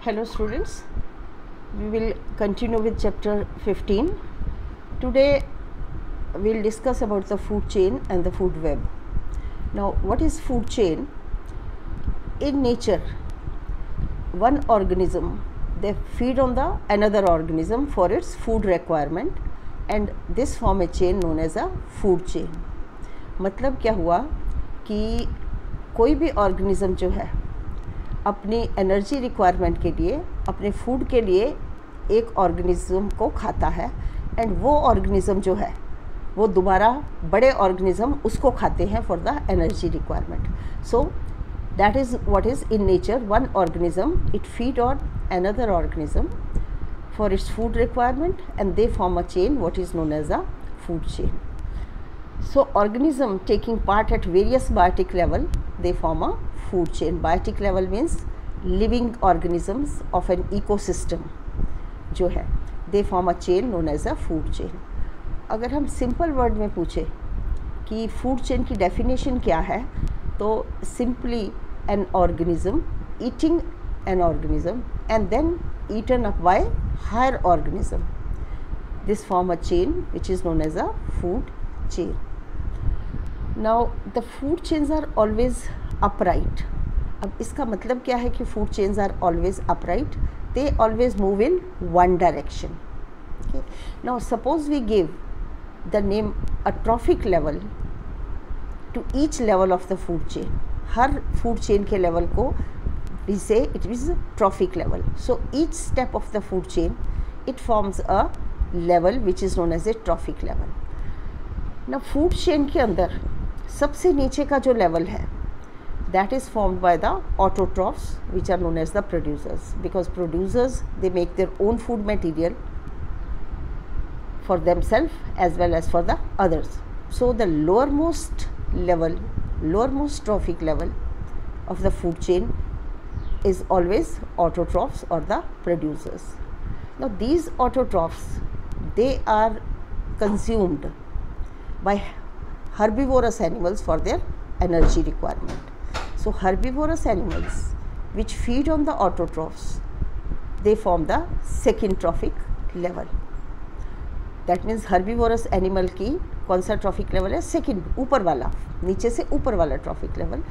Hello students, we will continue with chapter 15. Today we will discuss about the food chain and the food web. Now what is food chain? In nature, one organism, they feed on the another organism for its food requirement and this form a chain known as a food chain. मतलब क्या हुआ कि कोई भी organism जो है अपनी energy requirement के लिए, अपने फूड के लिए एक ऑर्गेनिज्म को खाता है एंड वो ऑर्गेनिज्म जो है वो दोबारा बड़े ऑर्गेनिज्म उसको खाते हैं for the energy requirement. So that is what is in nature. One organism it feed on another organism for its food requirement and they form a chain what is known as a food chain. So organism taking part at various biotic level, they form a food chain. Biotic level means living organisms of an ecosystem जो है, they form a chain known as a food chain. अगर हम simple word में पूछे कि food chain की definition क्या है, तो simply an organism eating an organism and then eaten up by higher organism. This form a chain which is known as a food chain. Now the food chains are always upright. अब इसका मतलब क्या है कि food chains are always upright? They always move in one direction. Okay. Now suppose we give the name a trophic level to each level of the food chain. Her food chain के level को we say it is a trophic level. So each step of the food chain it forms a level which is known as a trophic level. Now food chain के अंदर सबसे नीचे का जो level है that is formed by the autotrophs which are known as the producers, because producers they make their own food material for themself as well as for the others. So the lower most level, lower most trophic level of the food chain is always autotrophs or the producers. Now these autotrophs they are consumed by herbivorous animals for their energy requirement. So herbivorous animals which feed on the autotrophs they form the second trophic level. That means herbivorous animal की कौन सा trophic level है? Second, ऊपर वाला, नीचे से ऊपर वाला trophic level.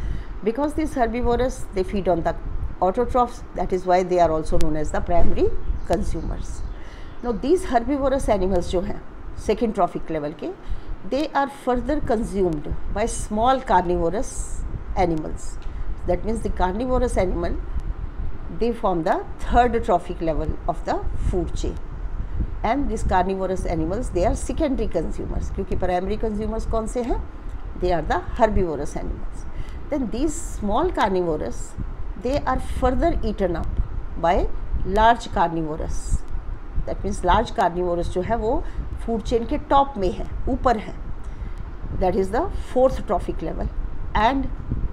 Because these herbivorous they feed on the autotrophs, that is why they are also known as the primary consumers. Now these herbivorous animals जो हैं second trophic level के, they are further consumed by small carnivorous animals. That means the carnivorous animal they form the third trophic level of the food chain and these carnivorous animals they are secondary consumers क्योंकि primary consumers कौन से हैं? They are the herbivorous animals. Then these small carnivorous they are further eaten up by large carnivorous. That means large carnivorous जो है वो food chain के top में है, ऊपर है. That is the fourth trophic level and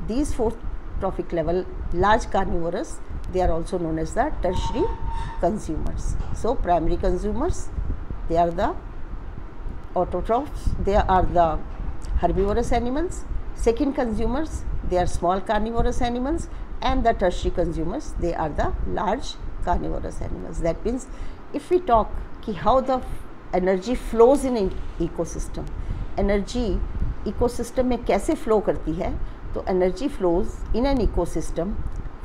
these fourth trophic level large carnivorous they are also known as the tertiary consumers. So primary consumers they are the autotrophs, they are the herbivorous animals. Second consumers they are small carnivorous animals and the tertiary consumers they are the large carnivorous animals. That means if we talk कि how the energy flows in an ecosystem, energy ecosystem में कैसे flow करती है, तो energy flows in an ecosystem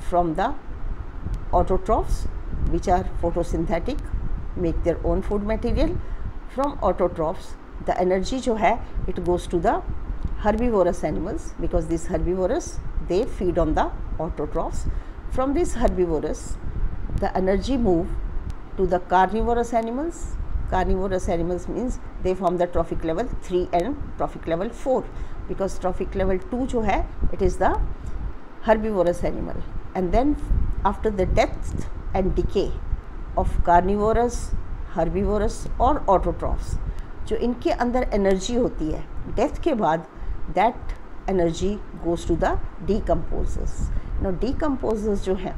from the autotrophs which are photosynthetic, make their own food material. From autotrophs the energy जो है it goes to the herbivorous animals because these herbivorous they feed on the autotrophs. From these herbivorous the energy move to the carnivorous animals. Carnivorous animals means they form the trophic level 3 and trophic level 4 because trophic level 2 जो है it is the herbivorous animal. And then after the death and decay of carnivorous, herbivorous और autotrophs जो इनके अंदर energy होती है death के बाद that energy goes to the decomposers. Now decomposers जो हैं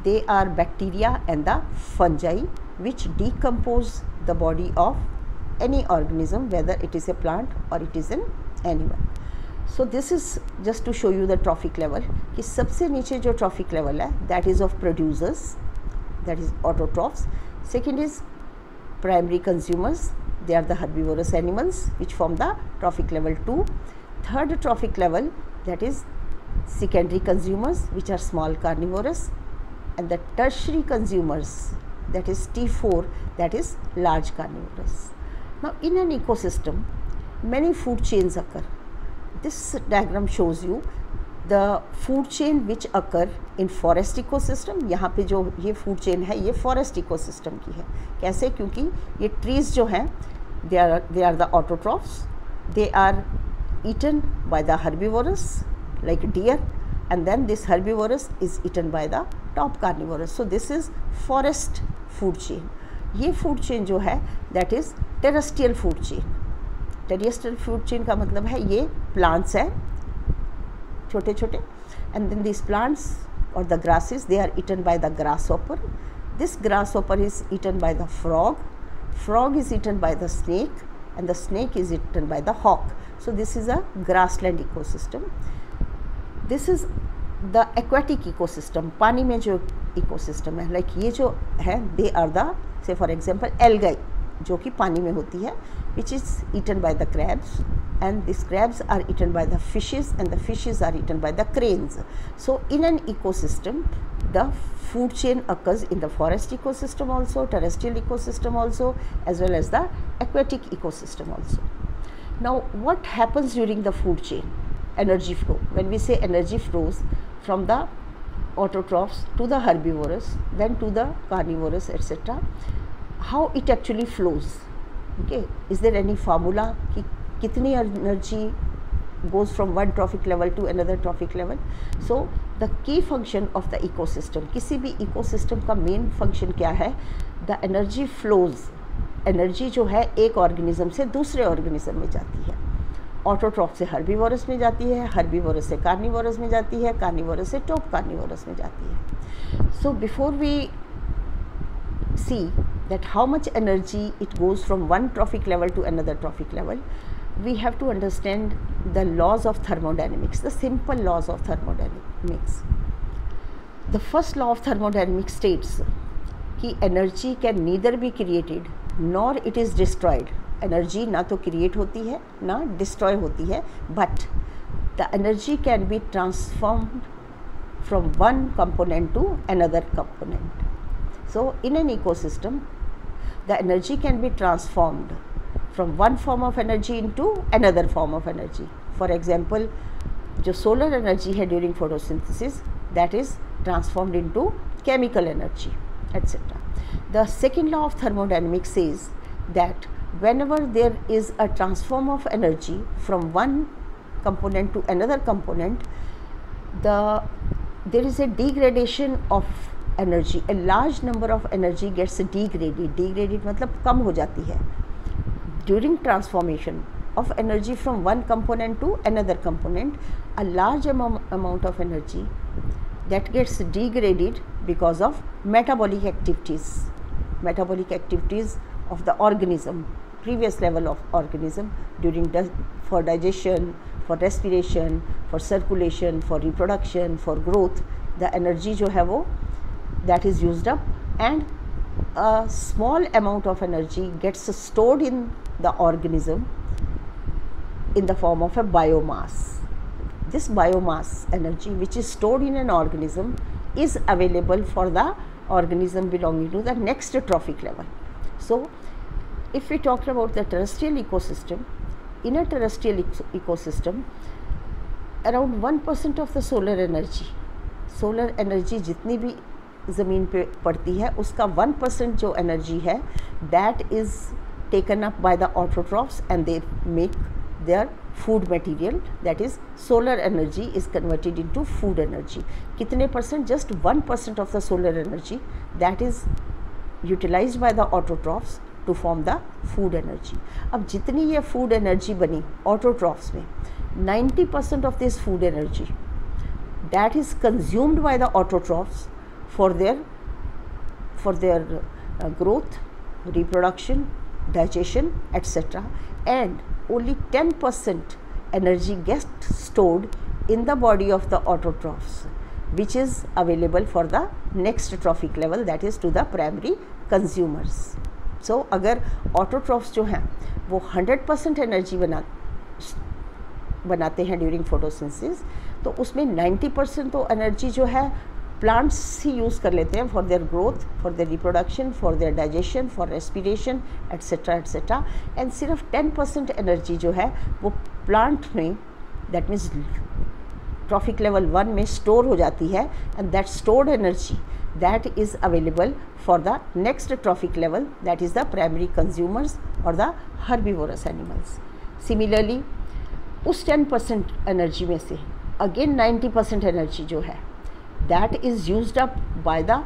they are bacteria and the fungi which decompose the body of any organism whether it is a plant or it is an animal. So this is just to show you the trophic level कि सबसे नीचे जो trophic level है that is of producers that is autotrophs. Second is primary consumers, they are the herbivorous animals which form the trophic level 2. Third trophic level, that is secondary consumers which are small carnivorous, and the tertiary consumers, that is T4, that is large carnivorous. Now in an ecosystem many food chains occur. This diagram shows you the food chain which occur in forest ecosystem. यहाँ पे जो ये food chain है ये forest ecosystem की है. कैसे? क्योंकि ये trees जो हैं they are the autotrophs. They are eaten by the herbivorous like deer, and then this herbivorous is eaten by the top carnivorous. So this is forest food chain. ये food chain जो है that is terrestrial food chain. Terrestrial food chain का मतलब है ये plants है छोटे छोटे, and then these plants or the grasses, they are eaten by the grasshopper. This grasshopper is eaten by the frog. Frog is eaten by the snake, and the snake is eaten by the hawk. So this is a grassland ecosystem. This is the aquatic ecosystem. पानी में जो ecosystem है, like ये जो है, they are the, say for example algae जो कि पानी में होती है, which is eaten by the crabs, and these crabs are eaten by the fishes, and the fishes are eaten by the cranes. So in an ecosystem the food chain occurs in the forest ecosystem also, terrestrial ecosystem also, as well as the aquatic ecosystem also. Now what happens during the food chain? Energy flow. When we say energy flows from the autotrophs to the herbivorous, then to the carnivorous, etc., how it actually flows? Okay, is there any formula कि कितनी energy goes from one trophic level to another trophic level? So the key function of the ecosystem, किसी भी ecosystem का main function क्या है? The energy flows. Energy जो है एक organism से दूसरे organism में जाती है. ऑटोट्रॉफ से हर्बीवोरस में जाती है, हर्बीवोरस से कार्निवोरस में जाती है, कार्निवोरस से टॉप कार्निवोरस में जाती है. So before we see that how much energy it goes from one trophic level to another trophic level, we have to understand the laws of thermodynamics, the simple laws of thermodynamics. The first law of thermodynamics states कि energy can neither be created nor it is destroyed. Energy ना तो create होती है ना destroy होती है, but the energy can be transformed from one component to another component. So in an ecosystem, the energy can be transformed from one form of energy into another form of energy. For example, जो solar energy है during photosynthesis, that is transformed into chemical energy, etc. The second law of thermodynamics says that whenever there is a transform of energy from one component to another component, there is a degradation of energy. A large number of energy gets degraded. Degraded मतलब कम हो जाती है. During transformation of energy from one component to another component, a large amount of energy that gets degraded because of metabolic activities. Metabolic activities of the organism, previous level of organism during for digestion, for respiration, for circulation, for reproduction, for growth, the energy जो है वो that is used up, and a small amount of energy gets stored in the organism in the form of a biomass. This biomass energy which is stored in an organism is available for the organism belonging to the next trophic level. So if we talk about the terrestrial ecosystem, in a terrestrial ecosystem around 1% of the solar energy जितनी भी ज़मीन पे पड़ती है उसका 1% जो energy है that is taken up by the autotrophs and they make their food material, that is solar energy is converted into food energy. कितने percent? Just 1% of the solar energy that is utilized by the autotrophs to form the food energy. अब जितनी ये food energy बनी autotrophs में, 90% of this food energy that is consumed by the autotrophs for their growth, reproduction, digestion, etc. and only 10% energy gets stored in the body of the autotrophs. which is available for the next trophic level, that is to the primary consumers. So अगर autotrophs जो हैं वो 100% energy बनाते हैं during photosynthesis, तो उसमें 90% तो energy जो है प्लांट्स ही यूज़ कर लेते हैं for their growth, for their reproduction, for their digestion, for respiration etcetera etcetera, and सिर्फ 10% एनर्जी जो है वो प्लांट में, दैट मीन्स ट्रॉफिक लेवल 1 में स्टोर हो जाती है, and that stored energy that is available for the next trophic level, that is the primary consumers or the herbivorous animals. Similarly, उस 10% एनर्जी में से अगेन 90% एनर्जी जो है that is used up by the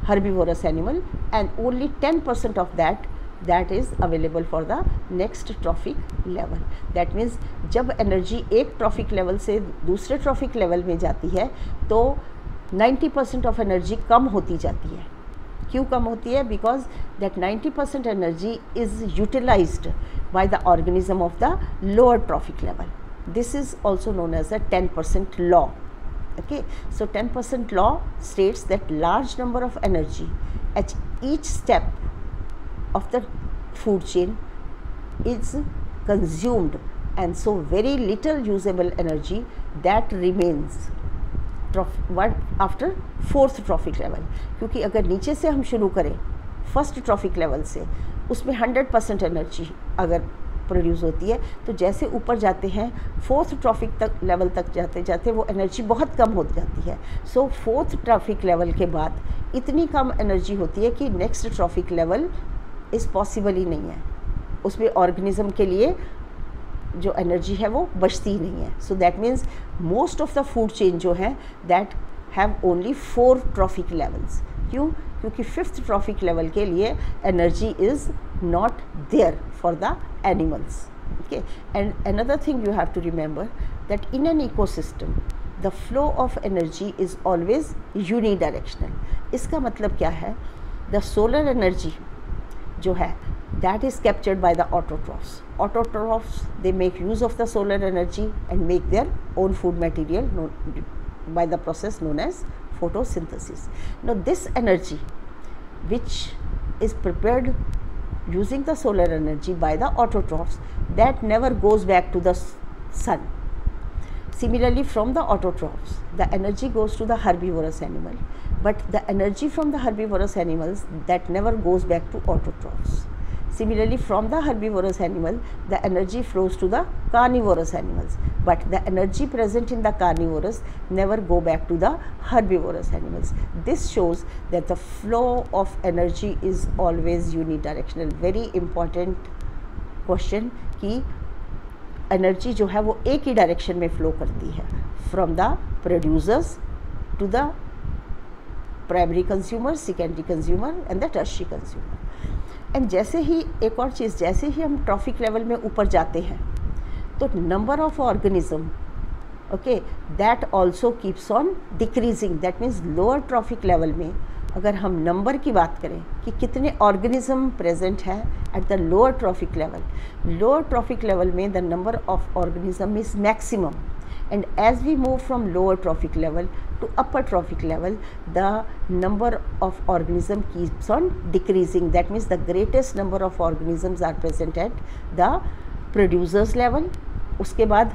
herbivorous animal, and only 10% of that is available for the next trophic level. That means जब energy एक trophic level से दूसरे traffic level में जाती है तो 90% ऑफ एनर्जी कम होती जाती है. क्यों कम होती है? Because that 90% energy is utilised by the organism of the lower trophic level. This is also known as the 10% law. Okay, so 10% law states that large number of energy at each step of the food chain is consumed, and so very little usable energy that remains after fourth trophic level. क्योंकि अगर नीचे से हम शुरू करें first trophic level से, उसमें 100% energy अगर प्रोड्यूस होती है, तो जैसे ऊपर जाते हैं फोर्थ ट्रॉफिक तक लेवल तक जाते जाते वो एनर्जी बहुत कम हो जाती है. सो फोर्थ ट्रॉफिक लेवल के बाद इतनी कम एनर्जी होती है कि next trophic level is possible ही नहीं है. उसमें ऑर्गेनिज्म के लिए जो एनर्जी है वो बचती ही नहीं है. So that means most of the food chain जो है that have only 4 trophic levels. क्यों? क्योंकि 5th ट्रॉफिक लेवल के लिए energy is not there for the animals. Okay, and another thing you have to remember that in an ecosystem the flow of energy is always unidirectional. इसका मतलब क्या है? The solar energy जो है that is captured by the autotrophs. Autotrophs, they make use of the solar energy and make their own food material by the process known as photosynthesis. Now this energy which is prepared using the solar energy by the autotrophs, that never goes back to the sun. Similarly, from the autotrophs the energy goes to the herbivorous animal, but the energy from the herbivorous animals that never goes back to autotrophs. Similarly, from the herbivorous animal, the energy flows to the carnivorous animals, but the energy present in the carnivorous never go back to the herbivorous animals. This shows that the flow of energy is always unidirectional. Very important question कि energy जो है वो एक ही direction में flow करती है, from the producers to the primary consumer, secondary consumer and the tertiary consumer. And जैसे ही एक और चीज़, जैसे ही हम ट्रॉफिक लेवल में ऊपर जाते हैं तो number of organism, okay, that also keeps on decreasing. That means lower trophic level में अगर हम नंबर की बात करें कि कितने ऑर्गेनिज्म प्रेजेंट हैं at the lower trophic level में the number of organism is maximum. And as we move from lower trophic level to upper trophic level, the number of organism keeps on decreasing. That means the greatest number of organisms are present at the producers level, uske baad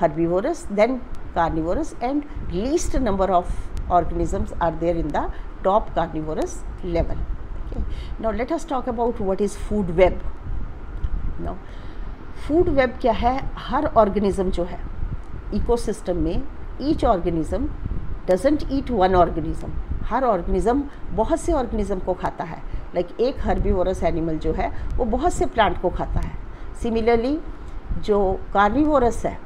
herbivorous, then carnivorous, and least number of organisms are there in the top carnivorous level. Okay. Now let us talk about what is food web. Now food web क्या है? हर organism जो है ecosystem में, each organism doesn't eat one organism. Her organism बहुत से organism को खाता है. लाइक एक हर्बिवोरस एनिमल जो है वो बहुत से प्लांट को खाता है. सिमिलरली जो कार्निवोरस है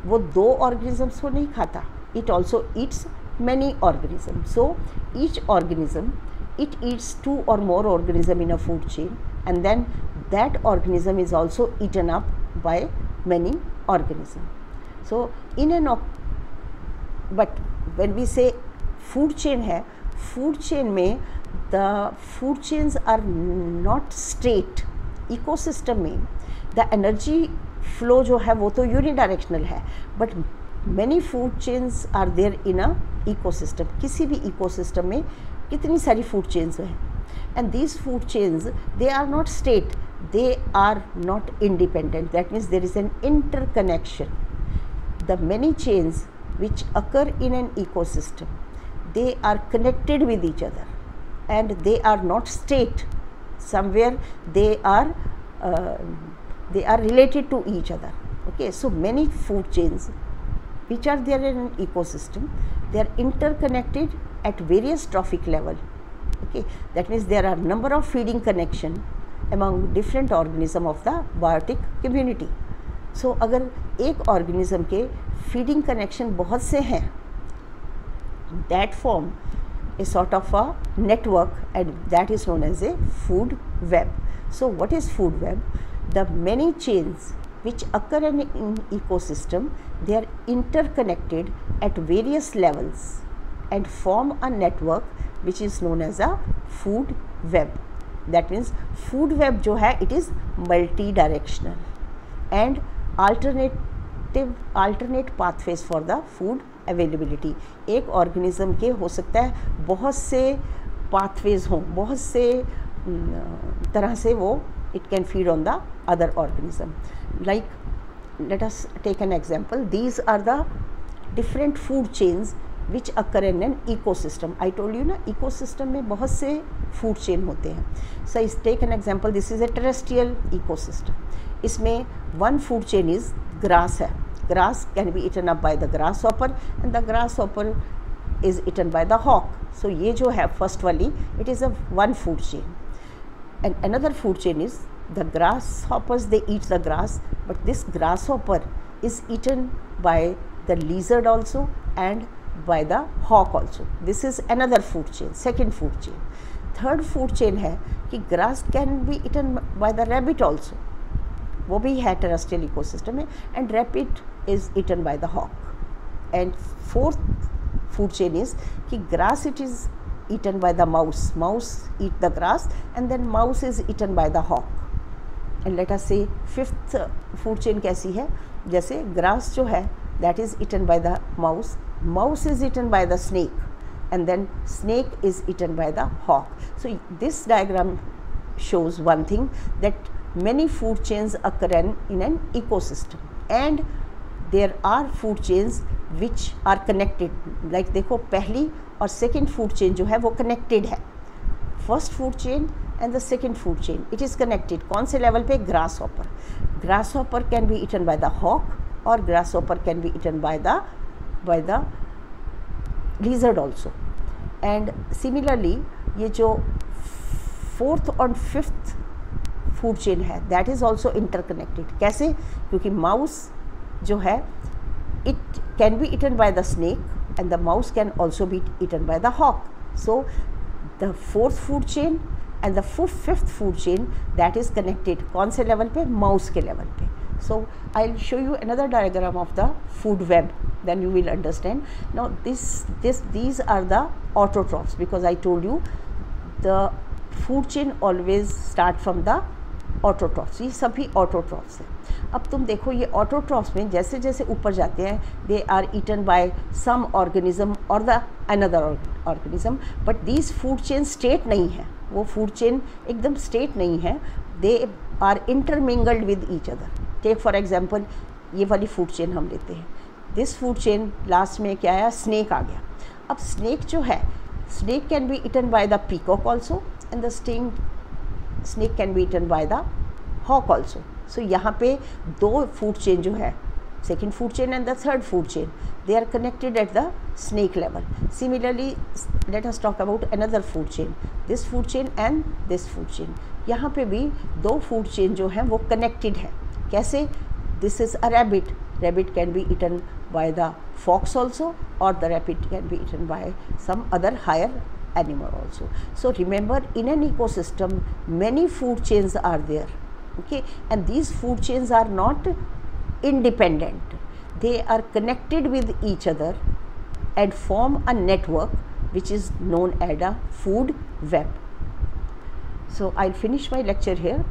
वो 2 ऑर्गेनिजम्स को नहीं खाता. It also Yeats many organism. So each organism it eats 2 or more organism in a food chain, and then that organism is also eaten up by many organism. So in an but when we say food chain है, food chain में the food chains are not straight. ecosystem में the energy flow जो है वो तो unidirectional है, but many food chains are there in a ecosystem. किसी भी ecosystem में कितनी सारी food chains हैं, and these food chains, they are not state, they are not independent. That means there is an interconnection. The many chains which occur in an ecosystem, they are connected with each other, and they are not state. Somewhere they are related to each other. Okay, so many food chains which are there in an ecosystem, they are interconnected at various trophic level. Okay, that means there are number of feeding connection among different organism of the biotic community. So अगर एक organism के feeding connection बहुत से हैं, that form a sort of a network, and that is known as a food web. So what is food web? The many chains which occur in ecosystem, they are interconnected at various levels and form a network which is known as a food web. That means food web जो है, it is multi-directional and alternate pathways for the food availability. एक organism के हो सकता है बहुत से pathways हों, बहुत से तरह से वो it can feed on the other organism. Like, let us take an example. These are the different food chains which occur in an ecosystem. I told you ना, ecosystem में बहुत से food chain होते हैं. So take an example. This is a terrestrial ecosystem. इसमें one food chain is grass है. Grass can be eaten up by the grasshopper, and the grasshopper is eaten by the hawk. So ये जो है first वाली, it is a one food chain. And another food chain is the grasshoppers, they eat the grass, but this grasshopper is eaten by the lizard also and by the hawk also. This is another food chain, second food chain. Third food chain है कि grass can be eaten by the rabbit also, वो भी है terrestrial ecosystem में, and rabbit is eaten by the hawk. And fourth food chain is कि grass, it is eaten by the mouse. Mouse eat the grass, and then mouse is eaten by the hawk. And let us say fifth food chain कैसी है, जैसे grass जो है, that is eaten by the mouse, mouse is eaten by the snake, and then snake is eaten by the hawk. So this diagram shows one thing, that many food chains occur in an ecosystem, and there are food chains which are connected. Like देखो, पहली और second food chain जो है वो connected है. First food chain and the second food chain, it is connected. कौन से level पे? Grasshopper. Grasshopper can be eaten by the hawk, or grasshopper can be eaten by the lizard also. And similarly, ये जो fourth और fifth food chain है, that is also interconnected. कैसे? क्योंकि mouse जो है, it can be eaten by the snake, and the mouse can also be eaten by the hawk. So the fourth food chain and the fifth food chain, that is connected. कौन से level पे? Mouse के level पे. So I'll show you another diagram of the food web, then you will understand. Now these are the autotrophs, because I told you the food chain always start from the autotrophs. ये सभी autotrophs हैं. अब तुम देखो, ये autotrophs में जैसे जैसे ऊपर जाते हैं, they are eaten by some organism or the another organism, but these food chain state नहीं है, वो food chain एकदम state नहीं है, they are intermingled with each other. Take for example, ये वाली food chain हम लेते हैं. This food chain last में क्या आया? Snake आ गया. अब snake जो है, snake can be eaten by the peacock also, and the snake can be eaten by the hawk also. So यहाँ पे दो food chain जो है, second food chain and the third food chain, they are connected at the snake level. Similarly, let us talk about another food chain, this food chain and this food chain. यहाँ पे भी दो food chain जो हैं वो connected है. कैसे? This is a rabbit. Rabbit can be eaten by the fox also, or the rabbit can be eaten by some other higher animal also. So remember, in an ecosystem, many food chains are there. Okay, and these food chains are not independent. They are connected with each other and form a network which is known as a food web. So I'll finish my lecture here.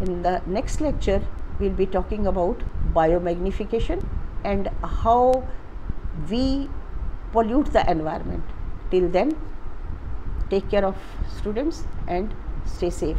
In the next lecture, we'll be talking about biomagnification and how we pollute the environment. Till then, take care of students and stay safe.